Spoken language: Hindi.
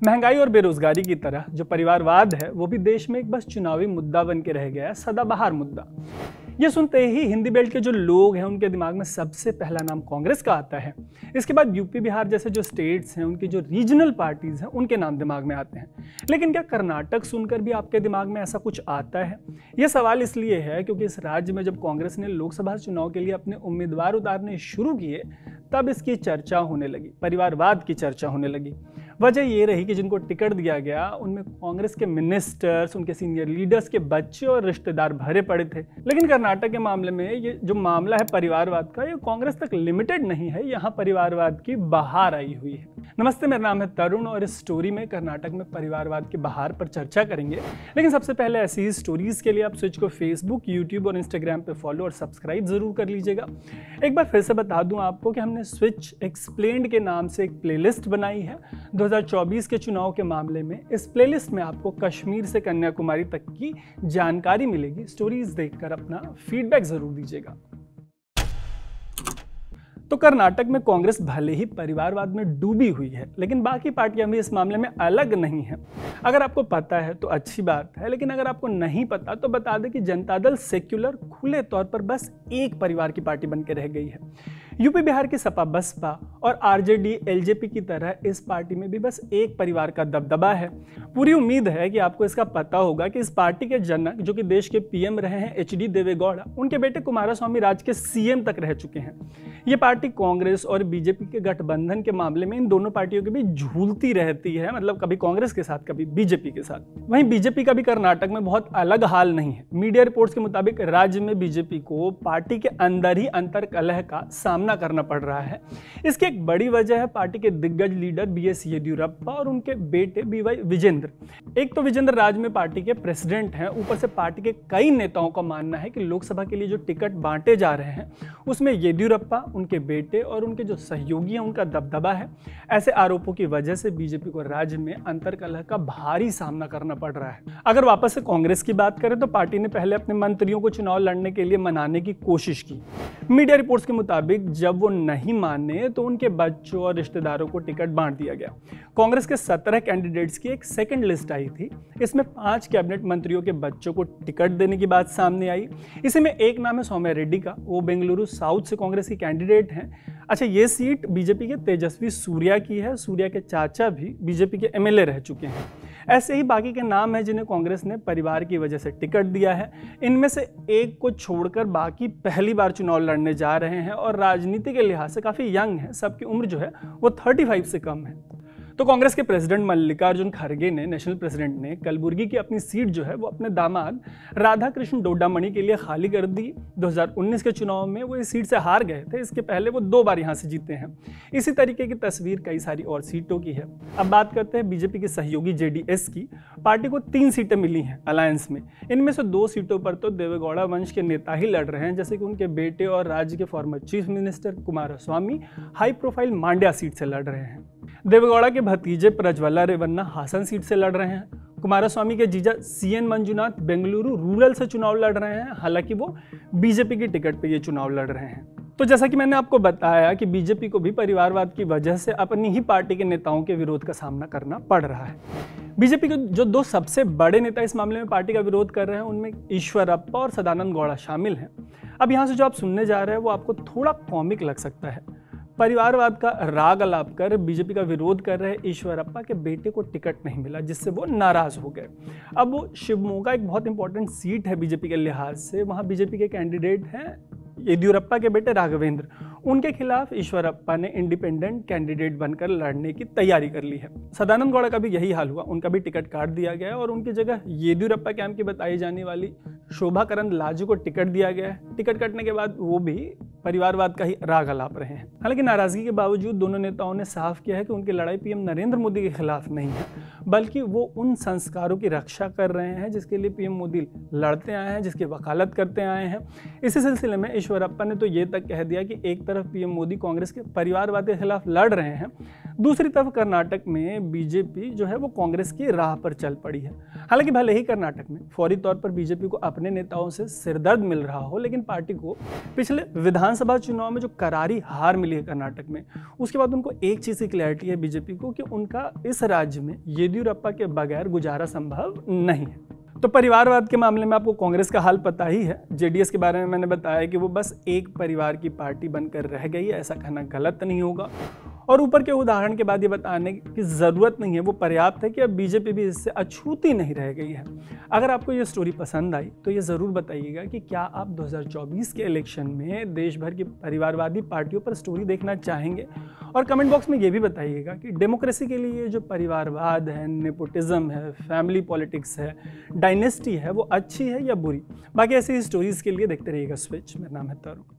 महंगाई और बेरोजगारी की तरह जो परिवारवाद है वो भी देश में एक बस चुनावी मुद्दा बन के रह गया है, सदाबहार मुद्दा। ये सुनते ही हिंदी बेल्ट के जो लोग हैं उनके दिमाग में सबसे पहला नाम कांग्रेस का आता है। इसके बाद यूपी बिहार जैसे जो स्टेट्स हैं उनकी जो रीजनल पार्टीज हैं उनके नाम दिमाग में आते हैं। लेकिन क्या कर्नाटक सुनकर भी आपके दिमाग में ऐसा कुछ आता है? यह सवाल इसलिए है क्योंकि इस राज्य में जब कांग्रेस ने लोकसभा चुनाव के लिए अपने उम्मीदवार उतारने शुरू किए तब इसकी चर्चा होने लगी, परिवारवाद की चर्चा होने लगी। वजह ये रही कि जिनको टिकट दिया गया उनमें कांग्रेस के मिनिस्टर्स, उनके सीनियर लीडर्स के बच्चे और रिश्तेदार भरे पड़े थे। लेकिन कर्नाटक के मामले में ये जो मामला है परिवारवाद का, ये कांग्रेस तक लिमिटेड नहीं है, यहाँ परिवारवाद की बहार आई हुई है। नमस्ते, मेरा नाम है तरुण और इस स्टोरी में कर्नाटक में परिवारवाद की बहार पर चर्चा करेंगे। लेकिन सबसे पहले ऐसी ही स्टोरीज के लिए आप स्विच को फेसबुक, यूट्यूब और इंस्टाग्राम पे फॉलो और सब्सक्राइब जरूर कर लीजिएगा। एक बार फिर से बता दूं आपको कि हमने स्विच एक्सप्लेन्ड के नाम से एक प्लेलिस्ट बनाई है 2024 के चुनाव के मामले में। इस प्लेलिस्ट में आपको कश्मीर से कन्याकुमारी तक की जानकारी मिलेगी। स्टोरीज देखकर अपना फीडबैक जरूर दीजिएगा। तो कर्नाटक में कांग्रेस भले ही परिवारवाद में डूबी हुई है, लेकिन बाकी पार्टियां भी इस मामले में अलग नहीं है। अगर आपको पता है तो अच्छी बात है, लेकिन अगर आपको नहीं पता तो बता दें कि जनता दल सेक्युलर खुले तौर पर बस एक परिवार की पार्टी बनकर रह गई है। यूपी बिहार की सपा बसपा और आरजेडी एलजेपी की तरह इस पार्टी में भी बस एक परिवार का दबदबा है। पूरी उम्मीद है कि आपको इसका पता होगा कि इस पार्टी के जनक जो कि देश के पीएम रहे हैं एचडी देवेगौड़ा, उनके बेटे कुमारस्वामी राज्य के सीएम तक रह चुके हैं। ये पार्टी कांग्रेस और बीजेपी के गठबंधन के मामले में इन दोनों पार्टियों के बीच झूलती रहती है, मतलब कभी कांग्रेस के साथ कभी बीजेपी के साथ। वहीं बीजेपी का भी कर्नाटक में बहुत अलग हाल नहीं है। मीडिया रिपोर्ट्स के मुताबिक राज्य में बीजेपी को पार्टी के अंदर ही अंतर कलह का सामना करना पड़ रहा है। इसकी एक बड़ी वजह है पार्टी के दिग्गज लीडर बीएस येदियुरप्पा और उनके बेटे बीवाई विजेंद्र। एक तो विजेंद्र राज्य में पार्टी के प्रेसिडेंट हैं, ऊपर से पार्टी के कई नेताओं का मानना है कि लोकसभा के लिए जो टिकट बांटे जा रहे हैं उसमें येदियुरप्पा, उनके बेटे और उनके जो सहयोगी हैं उनका दबदबा है। ऐसे आरोपों की वजह से बीजेपी को राज्य में अंतर कलह का भारी सामना करना पड़ रहा है। अगर वापस से कांग्रेस की बात करें तो पार्टी ने पहले अपने मंत्रियों को चुनाव लड़ने के लिए मनाने की कोशिश की। मीडिया रिपोर्ट्स के मुताबिक जब वो नहीं माने तो उनके बच्चों और रिश्तेदारों को टिकट बांट दिया गया। कांग्रेस के 17 कैंडिडेट्स की एक सेकंड लिस्ट आई थी। इसमें 5 कैबिनेट मंत्रियों के बच्चों को टिकट देने की बात सामने आई। इसी में एक नाम है सौम्या रेड्डी का, वो बेंगलुरु साउथ से कांग्रेस की कैंडिडेट हैं। अच्छा, ये सीट बीजेपी के तेजस्वी सूर्या की है। सूर्या के चाचा भी बीजेपी के एमएलए रह चुके हैं। ऐसे ही बाकी के नाम हैं जिन्हें कांग्रेस ने परिवार की वजह से टिकट दिया है। इनमें से एक को छोड़कर बाकी पहली बार चुनाव लड़ने जा रहे हैं और राजनीति के लिहाज से काफ़ी यंग है। सबकी उम्र जो है वो 35 से कम है। तो कांग्रेस के प्रेसिडेंट मल्लिकार्जुन खड़गे ने, नेशनल प्रेसिडेंट ने कलबुर्गी की अपनी सीट जो है वो अपने दामाद राधाकृष्ण डोडामणि के लिए खाली कर दी। 2019 के चुनाव में वो इस सीट से हार गए थे। इसके पहले वो 2 बार यहाँ से जीते हैं। इसी तरीके की तस्वीर कई सारी और सीटों की है। अब बात करते हैं बीजेपी की सहयोगी जेडीएस की। पार्टी को 3 सीटें मिली हैं अलायंस में। इनमें से 2 सीटों पर तो देवेगौड़ा वंश के नेता ही लड़ रहे हैं, जैसे कि उनके बेटे और राज्य के former chief minister Kumaraswamy high profile Mandya seat से लड़ रहे हैं। देवेगौड़ा के भतीजे प्रज्वला रेवन्ना हासन सीट से लड़ रहे हैं। कुमारस्वामी के जीजा सीएन मंजुनाथ बेंगलुरु रूरल से चुनाव लड़ रहे हैं। हालांकि वो बीजेपी की टिकट पे ये चुनाव लड़ रहे हैं। तो जैसा कि मैंने आपको बताया कि बीजेपी को भी परिवारवाद की वजह से अपनी ही पार्टी के नेताओं के विरोध का सामना करना पड़ रहा है। बीजेपी के जो 2 सबसे बड़े नेता इस मामले में पार्टी का विरोध कर रहे हैं उनमें ईश्वरप्पा और सदानंद गौड़ा शामिल हैं। अब यहाँ से जो आप सुनने जा रहे हैं वो आपको थोड़ा कॉमिक लग सकता है। परिवारवाद का राग अलाप कर बीजेपी का विरोध कर रहे ईश्वरप्पा के बेटे को टिकट नहीं मिला, जिससे वो नाराज हो गए। अब वो शिवमोगा एक बहुत इंपॉर्टेंट सीट है बीजेपी के लिहाज से। वहाँ बीजेपी के कैंडिडेट हैं येदियुरप्पा के बेटे राघवेंद्र। उनके खिलाफ ईश्वरप्पा ने इंडिपेंडेंट कैंडिडेट बनकर लड़ने की तैयारी कर ली है। सदानंद गौड़ा का भी यही हाल हुआ। उनका भी टिकट काट दिया गया और उनकी जगह येदियुरप्पा कैंप की बताई जाने वाली शोभा करंदलाजे को टिकट दिया गया है। टिकट कटने के बाद वो भी परिवारवाद का ही राग अलाप रहे हैं। हालांकि नाराजगी के बावजूद दोनों नेताओं ने साफ किया है कि उनकी लड़ाई पीएम नरेंद्र मोदी के खिलाफ नहीं है, बल्कि वो उन संस्कारों की रक्षा कर रहे हैं जिसके लिए पीएम मोदी लड़ते आए हैं, जिसकी वकालत करते आए हैं। इसी सिलसिले में ईश्वरप्पा ने तो ये तक कह दिया कि एक तरफ पीएम मोदी कांग्रेस के परिवारवाद के खिलाफ लड़ रहे हैं, दूसरी तरफ कर्नाटक में बीजेपी जो है वो कांग्रेस की राह पर चल पड़ी है। हालांकि भले ही कर्नाटक में फौरी तौर पर बीजेपी को अपने नेताओं से सिरदर्द मिल रहा हो, लेकिन पार्टी को पिछले विधानसभा विधानसभा चुनाव में जो करारी हार मिली है कर्नाटक में, उसके बाद उनको एक चीज़ की क्लैरिटी है बीजेपी को कि उनका इस राज्य में येदियुरप्पा के बगैर गुजारा संभव नहीं है। तो परिवारवाद के मामले में आपको कांग्रेस का हाल पता ही है। जेडीएस के बारे में मैंने बताया कि वो बस एक परिवार की पार्टी बनकर रह गई है, ऐसा कहना गलत नहीं होगा। और ऊपर के उदाहरण के बाद ये बताने की ज़रूरत नहीं है, वो पर्याप्त है कि अब बीजेपी भी इससे अछूती नहीं रह गई है। अगर आपको ये स्टोरी पसंद आई तो ये ज़रूर बताइएगा कि क्या आप 2024 के इलेक्शन में देश भर की परिवारवादी पार्टियों पर स्टोरी देखना चाहेंगे। और कमेंट बॉक्स में ये भी बताइएगा कि डेमोक्रेसी के लिए जो परिवारवाद है, नेपोटिज्म है, फैमिली पॉलिटिक्स है, डायनेस्टी है, वो अच्छी है या बुरी। बाकी ऐसी स्टोरीज़ के लिए देखते रहिएगा स्विच। मेरा नाम है तरुण।